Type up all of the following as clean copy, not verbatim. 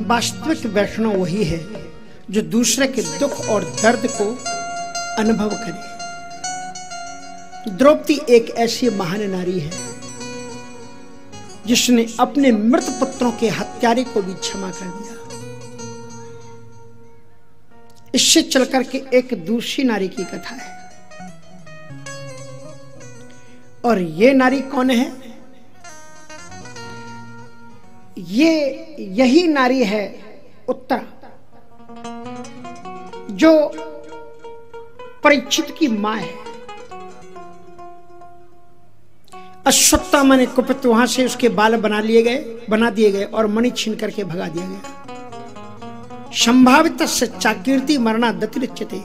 वास्तविक वैष्णव वही है जो दूसरे के दुख और दर्द को अनुभव करे। द्रौपदी एक ऐसी महान नारी है जिसने अपने मृत पुत्रों के हत्यारे को भी क्षमा कर दिया। इससे चलकर के एक दूसरी नारी की कथा है, और ये नारी कौन है? यही नारी है उत्तरा, जो परीक्षित की मां है। अश्वत्थामा ने कुपित वहां से उसके बाल बना दिए गए और मणि छीन करके भगा दिया गया। संभावित चाकीर्ति मरना दतिरिच्यते,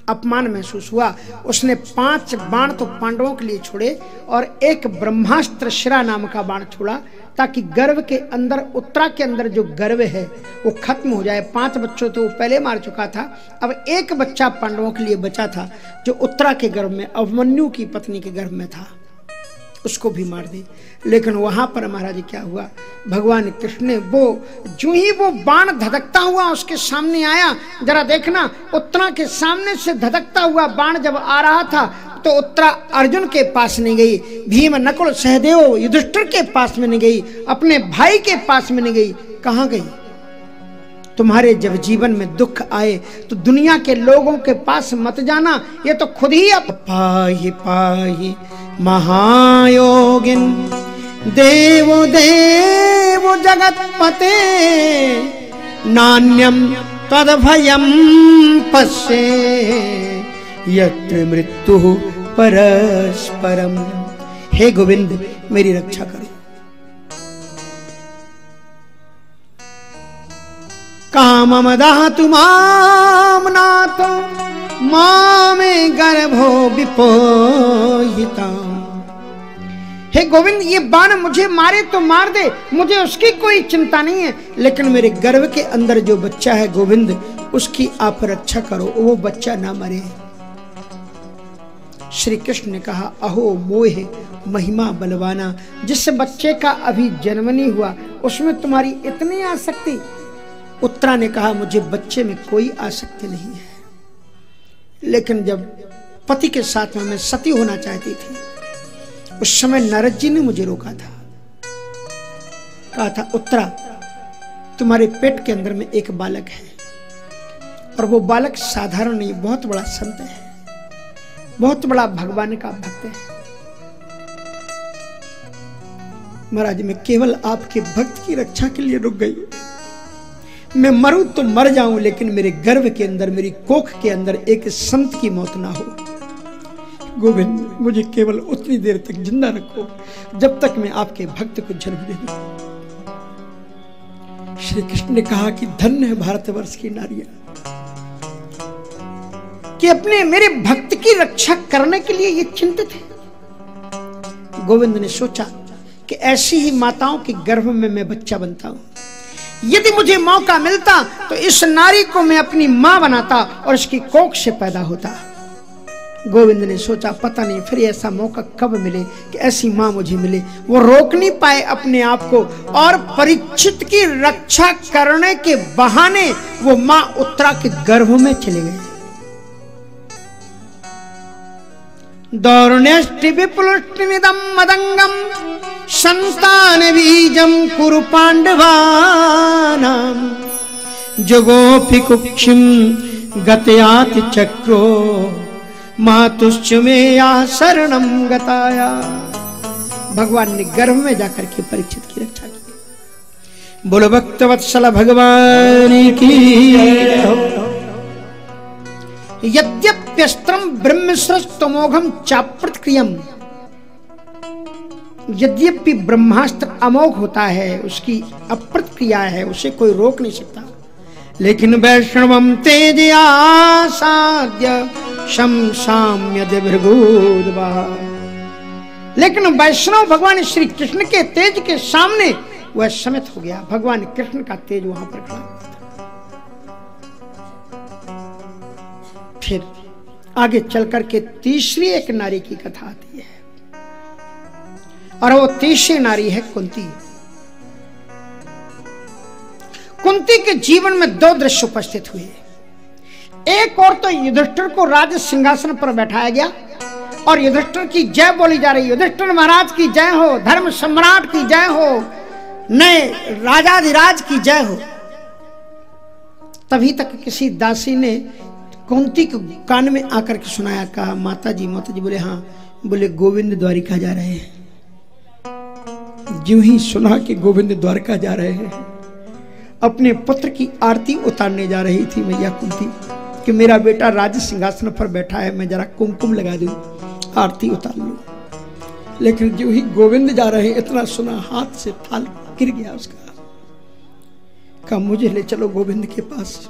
अपमान महसूस हुआ। उसने 5 बाण तो पांडवों के लिए छोड़े और एक ब्रह्मास्त्र शिरा नाम का बाण छोड़ा, ताकि गर्व के अंदर, उत्तरा के अंदर जो गर्व है वो खत्म हो जाए। 5 बच्चों तो वो पहले मार चुका था, अब एक बच्चा पांडवों के लिए बचा था जो उत्तरा के गर्भ में, अभिमन्यु की पत्नी के गर्भ में था, उसको भी मार दे। लेकिन वहां पर महाराज क्या हुआ, भगवान कृष्ण ने जो ही वो बाण धधकता हुआ उसके सामने आया, जरा देखना, उत्तरा के सामने से धधकता हुआ बाण जब आ रहा था तो उत्तरा अर्जुन के पास नहीं गई, भीम, नकुल, सहदेव, युधिष्ठिर के पास में नहीं गई, अपने भाई के पास में नहीं गई। कहां गई? तुम्हारे जब जीवन में दुख आए तो दुनिया के लोगों के पास मत जाना, ये तो खुद ही पाहि पाहि महायोगिन देवो देवो जगतपते नान्यम तद्भयं पश्ये यत्र मृत्यु परस्परम। हे गोविंद, मेरी रक्षा करो। कामम दातु माम नाथ मामे गर्भो विपोहिता। हे गोविंद, ये बाण मुझे मारे तो मार दे, मुझे उसकी कोई चिंता नहीं है, लेकिन मेरे गर्भ के अंदर जो बच्चा है गोविंद, उसकी आप रक्षा करो, वो बच्चा ना मरे। श्री कृष्ण ने कहा, अहो मोहे महिमा बलवाना, जिस बच्चे का अभी जन्म नहीं हुआ उसमें तुम्हारी इतनी आसक्ति। उत्तरा ने कहा, मुझे बच्चे में कोई आसक्ति नहीं है, लेकिन जब पति के साथ में मैं सती होना चाहती थी उस समय नारद जी ने मुझे रोका था, कहा था, उत्तरा, तुम्हारे पेट के अंदर में एक बालक है, और वो बालक साधारण नहीं, बहुत बड़ा संत है, बहुत बड़ा भगवान का भक्त है। महाराज, मैं केवल आपके भक्त की रक्षा के लिए रुक गई। मैं मरूं तो मर जाऊं, लेकिन मेरे गर्भ के अंदर, मेरी कोख के अंदर एक संत की मौत ना हो। गोविंद, मुझे केवल उतनी देर तक जिंदा रखो जब तक मैं आपके भक्त को जन्म दे दूं। श्री कृष्ण ने कहा कि धन्य है भारतवर्ष की नारियां कि अपने मेरे भक्त की रक्षा करने के लिए ये चिंतित है। गोविंद ने सोचा कि ऐसी ही माताओं के गर्भ में मैं बच्चा बनता हूं, यदि मुझे मौका मिलता तो इस नारी को मैं अपनी मां बनाता और इसकी कोख से पैदा होता। गोविंद ने सोचा, पता नहीं फिर ऐसा मौका कब मिले कि ऐसी मां मुझे मिले। वो रोक नहीं पाए अपने आप को, और परीक्षित की रक्षा करने के बहाने वो मां उत्तरा के गर्भ में चले गए। दौर्ण्यष्टि विपुलष्टिमिदं मदंगम संतान बीजम कुरु पांडवानां जगोपि कुक्षिम गतयाति चक्रो मातुश्च मे या शरणम गताया। भगवान ने गर्भ में जाकर के परीक्षित की रक्षा की। बोलो भक्तवत्सल भगवान की। यद्यप्यस्त्रम ब्रह्मस्त्रस्तमोघम चाप्रत्क्रियम, यद्यपि ब्रह्मास्त्र अमोघ होता है, उसकी अप्रतिक्रिया है, उसे कोई रोक नहीं सकता, लेकिन वैष्णवम तेज आसाद्य शमशाम्य भृगुद्वा। लेकिन वैष्णव भगवान श्री कृष्ण के तेज के सामने वह समित हो गया। भगवान कृष्ण का तेज वहां पर खड़ा था। फिर आगे चलकर के तीसरी एक नारी की कथा आती है, और वो तीसरी नारी है कुंती। कुंती के जीवन में दो दृश्य उपस्थित हुए। एक और तो युधिष्ठिर को राज सिंहासन पर बैठाया गया और युधिष्ठिर की जय बोली जा रही, युधिष्ठिर महाराज की जय हो, धर्म सम्राट की जय हो, नए राजाधिराज की जय हो। तभी तक किसी दासी ने कुंती के कान में आकर के सुनाया, कहा माता जी। बोले हाँ। बोले गोविंद द्वारिका जा रहे हैं। ज्यों ही सुना कि गोविंद द्वारका जा रहे हैं, अपने पुत्र की आरती उतारने जा रही थी मैया कुंती कि मेरा बेटा राज सिंहासन पर बैठा है, मैं जरा कुमकुम लगा दूं, आरती उतार लूं। लेकिन जो ही गोविंद जा रहे हैं, इतना सुना हाथ से थाल गिर गया उसका। कहा मुझे ले चलो गोविंद के पास।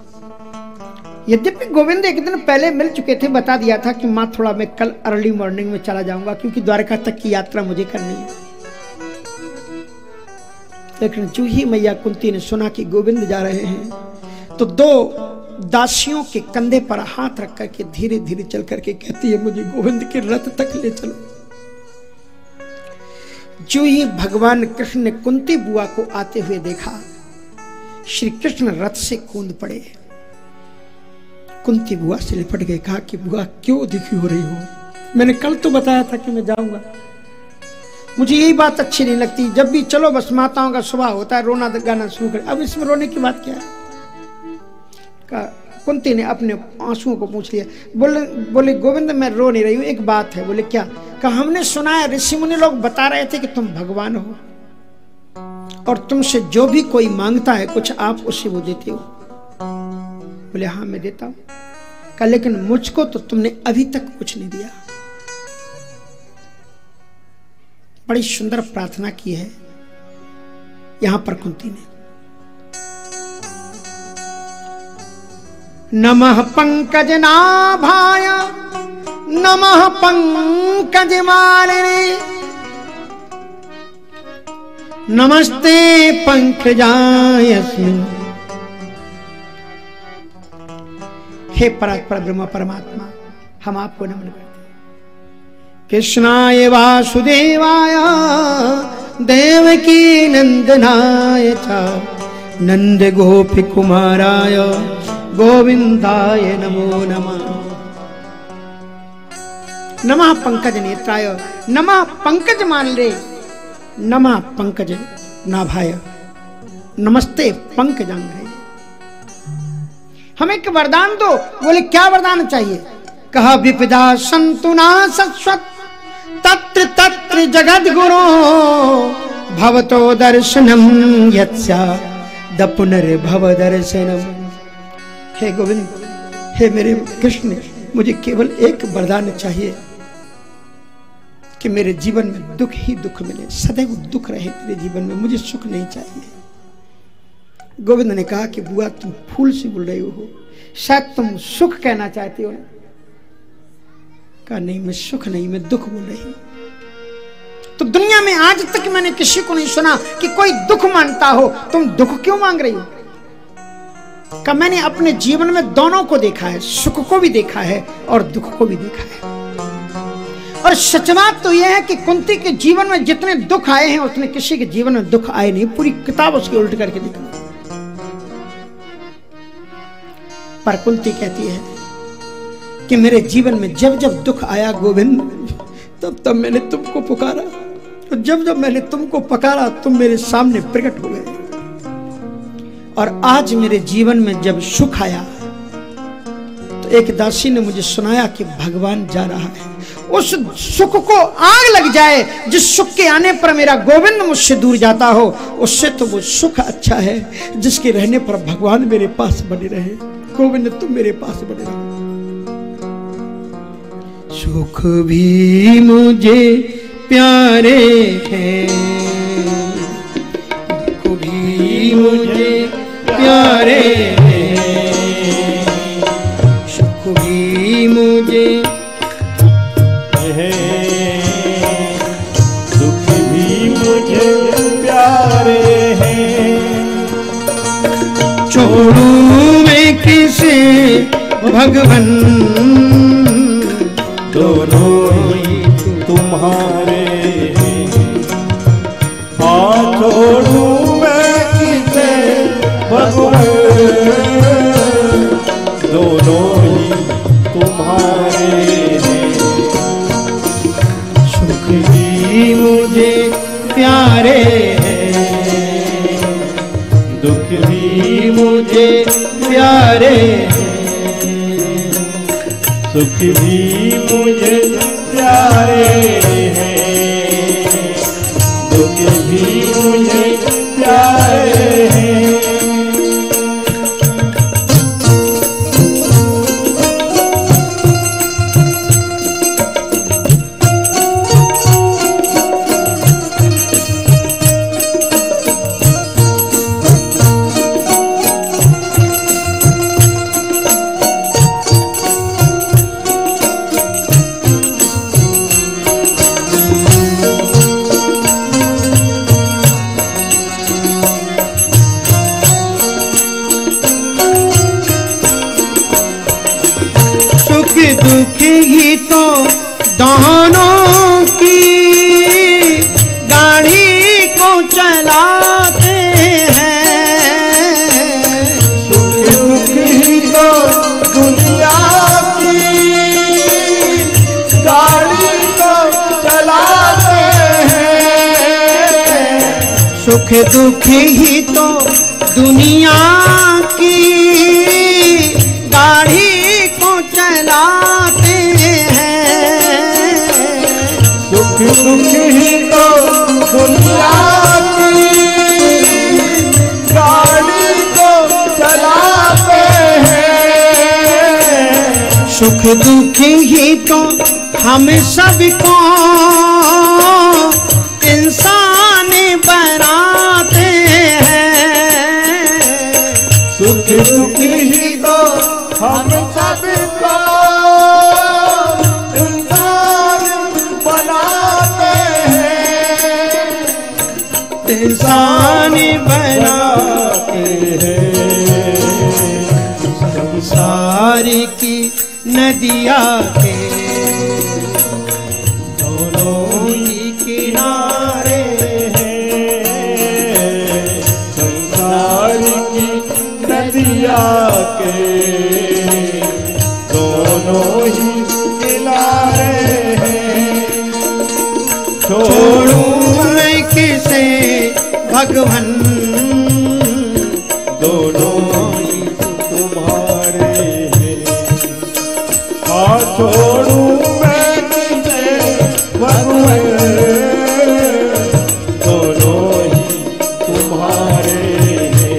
यद्यपि गोविंद एक दिन पहले मिल चुके थे, बता दिया था कि माँ थोड़ा मैं कल अर्ली मॉर्निंग में चला जाऊंगा क्योंकि द्वारका तक की यात्रा मुझे करनी है। लेकिन जो ही मैया कुंती ने सुना कि गोविंद जा रहे हैं तो दो दासियों के कंधे पर हाथ रख करके धीरे धीरे चल करके कहती है मुझे गोविंद के रथ तक ले चलो। जो ही भगवान कृष्ण ने कुंती बुआ को आते हुए देखा, श्री कृष्ण रथ से कूद पड़े। कुंती बुआ से लिपट गए, कहा कि बुआ क्यों दुखी हो रही हो? मैंने कल तो बताया था कि मैं जाऊंगा, मुझे यही बात अच्छी नहीं लगती। जब भी चलो बस माताओं का स्वभाव होता है रोना गाना शुरू कर। अब इसमें रोने की बात क्या है? कुंती ने अपने आंसुओं को पूछ लिया। बोले गोविंद मैं रो नहीं रही हूँ, एक बात है। बोले क्या? कहा हमने सुना है ऋषि मुनि लोग बता रहे थे कि तुम भगवान हो और तुमसे जो भी कोई मांगता है कुछ आप उसे वो देते हो। बोले हाँ मैं देता हूं। कहा लेकिन मुझको तो तुमने अभी तक कुछ नहीं दिया। बड़ी सुंदर प्रार्थना की है यहां पर कुंती ने। नमः पंकज नाभाय नमः पंकज मालिनी नमस्ते पंकजायस्मिन्। हे परात्पर ब्रह्म परमात्मा, हम आपको नमन करते हैं। कृष्णाय वासुदेवाय देवकी नंदनाय च नंद गोपी कुमाराय गोविंदाय नमो नमः। नमः पंकज नेत्राय नमः पंकज माल्ये नमः पंकज नाभाय नमस्ते पंकजांघ्रे। हमें एक वरदान दो। बोले क्या वरदान चाहिए? कहा विपदा संतु ना सस्वत तत्र तत्र जगद गुरु भवतो दर्शनम यत्स्या द पुनर्भव दर्शनम। हे गोविंद, हे मेरे कृष्ण, मुझे केवल एक वरदान चाहिए कि मेरे जीवन में दुख ही दुख मिले, सदैव दुख रहे मेरे जीवन में, मुझे सुख नहीं चाहिए। गोविंद ने कहा कि बुआ तुम फूल से बोल रही हो, शायद तुम सुख कहना चाहती हो। कहा नहीं मैं सुख नहीं, मैं दुख बोल रही हूं। तो दुनिया में आज तक मैंने किसी को नहीं सुना कि कोई दुख मांगता हो, तुम दुख क्यों मांग रही हो? कहा मैंने अपने जीवन में दोनों को देखा है, सुख को भी देखा है और दुख को भी देखा है। और सच बात तो यह है कि कुंती के जीवन में जितने दुख आए हैं उतने किसी के जीवन में दुख आए नहीं। पूरी किताब उसकी उल्ट करके देखो। पर कुंती कहती है कि मेरे जीवन में जब जब दुख आया गोविंद, तब तब मैंने तुमको पुकारा, और जब जब मैंने तुमको पुकारा तुम मेरे सामने प्रकट हो गए। और आज मेरे जीवन में जब सुख आया तो एक दासी ने मुझे सुनाया कि भगवान जा रहा है। उस सुख को आग लग जाए जिस सुख के आने पर मेरा गोविंद मुझसे दूर जाता हो, उससे तो वो सुख अच्छा है जिसके रहने पर भगवान मेरे पास बने रहे। गोविंद तुम मेरे पास बने रहो। सुख भी मुझे प्यारे हैं, दुख भी मुझे प्यारे हैं, सुख भी मुझे दुख भी मुझे प्यारे हैं। छोड़ू मैं किसे भगवन, दोनों ही तुम्हारे हैं। हाँ छोड़ू मैं किसे भगवान, दोनों ही तुम्हारे हैं। सुख भी मुझे प्यारे हैं, दुख भी मुझे प्यारे हैं, सुख भी मुझे प्यारे हैं, दुख भी मुझे प्यारे हैं। दुख ही तो दोनों की गाड़ी को चलाते हैं। सुख दुख ही तो दुनिया की गाड़ी को चलाते हैं। सुख दुख ही तो दुनिया की गाड़ी चलाते हैं। सुख दुख ही तो दुनिया की गाड़ी को चलाते हैं। सुख दुख ही तो हम सबको इंसान बनाते हैं। सुख दुख ही तो हम सबको इंसान बनाते हैं। इंसान बनाते हैं। संसार की नदिया के दोनों ही किनारे हैं। संसार की नदिया के दोनों ही किनारे हैं। छोड़ूं मैं किसे भगवन, दोनों ही तुम्हारे हैं। हाँ छोड़ूं मैं किसे भगवन, दोनों ही तुम्हारे हैं।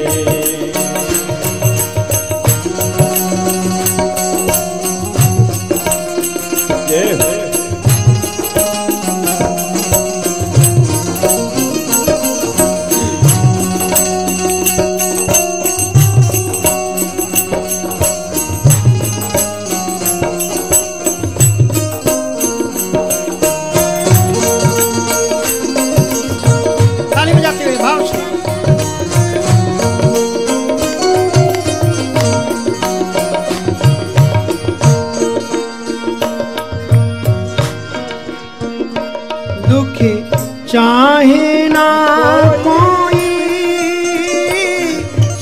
ताली बजाते हुए भाव से। दुख चाहे ना कोई,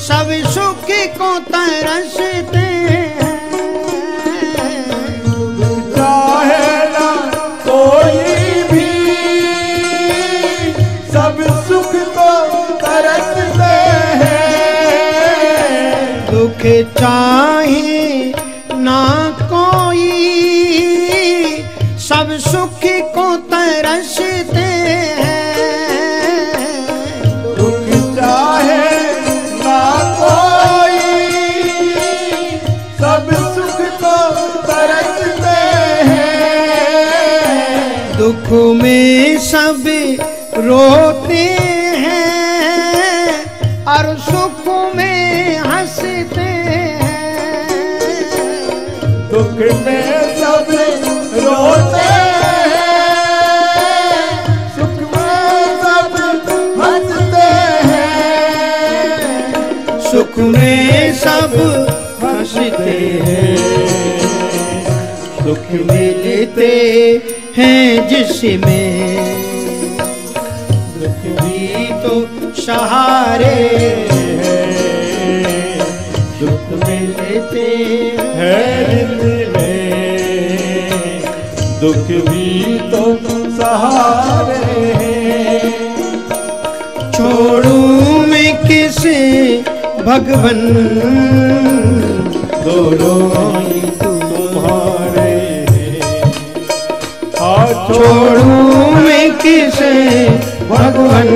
सब सुख को तरसते हैं। चाहे ना कोई भी, सब सुख को तरसते हैं। दुख चाहे ना कोई, सब सुख को तरसते हैं। दुख चाहे ना कोई, सब सुख को तरसते हैं। दुख में सब रोते हैं और सुख में हंसते हैं। दुख में सब रोते हैं, सुख में सब हंसते हैं। सुख में सब हंसते हैं। सुख मिलते हैं जिसमें, दुख भी तो सहारे हैं। है रित में, दुख भी तो सहारे हैं। छोड़ूं मैं किसे भगवन, दोनों ही तुम्हारे हैं। छोड़ूं मैं किसे भगवन,